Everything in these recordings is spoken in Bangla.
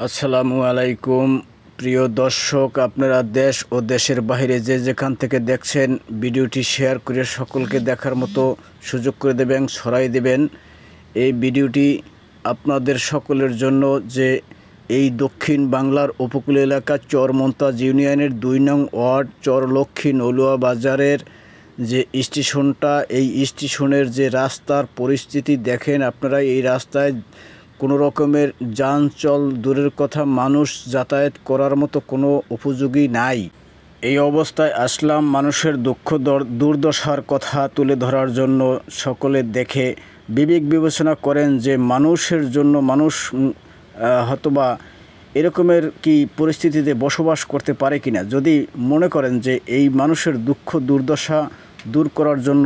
আসসালামু আলাইকুম প্রিয় দর্শক, আপনারা দেশ ও দেশের বাইরে যে যেখান থেকে দেখছেন ভিডিওটি শেয়ার করে সকলকে দেখার মতো সুযোগ করে দেবেন, ছড়াই দেবেন। এই ভিডিওটি আপনাদের সকলের জন্য যে এই দক্ষিণ বাংলার উপকূল এলাকা চরমন্তাজ ইউনিয়নের ২ নং ওয়ার্ড চরলক্ষ্মী নলুয়া বাজারের যে স্টেশনটা, এই স্টেশনের যে রাস্তার পরিস্থিতি দেখেন আপনারা। এই রাস্তায় কোনো রকমের যান চল দূরের কথা, মানুষ যাতায়াত করার মতো কোনো উপযোগী নাই। এই অবস্থায় আসলাম মানুষের দুঃখ দুর্দশার কথা তুলে ধরার জন্য। সকলে দেখে বিবেক বিবেচনা করেন যে মানুষের জন্য মানুষ হয়তোবা এরকমের কি পরিস্থিতিতে বসবাস করতে পারে কিনা। যদি মনে করেন যে এই মানুষের দুঃখ দুর্দশা দূর করার জন্য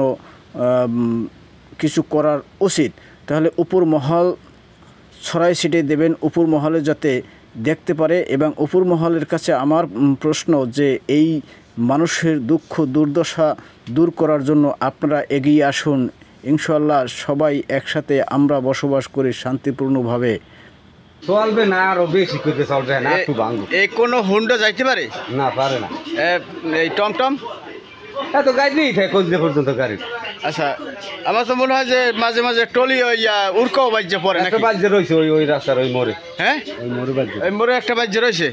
কিছু করার উচিত, তাহলে উপর মহল ছড়াই ছিটিয়ে দেবেন, উপর মহলে যাতে দেখতে পারে। এবং উপর মহলের কাছে আমার প্রশ্ন যে এই মানুষের দুঃখ দুর্দশা দূর করার জন্য আপনারা এগিয়ে আসুন। ইনশাআল্লাহ সবাই একসাথে আমরা বসবাস করি শান্তিপূর্ণভাবে। চলবে না, আরো বেশি করতে চলবে না, একটু ভাঙবো। এই কোনো হুন্ডা যাইতে পারে না, পারে না। এই টমটম এত গাড়ি নেই থাকে কোন পর্যন্ত গাড়ি। আচ্ছা, আমার তো মনে হয় যে মাঝে মাঝে টলি উড়কাও বাজ্যে পড়ে একটা নাকি? বাজ্যে রয়েছে ওই রাস্তার ওই মোড়ে। হ্যাঁ, ওই মোড়ে বাজ্যে ওই মোড়ে একটা বাজ্যে রয়েছে।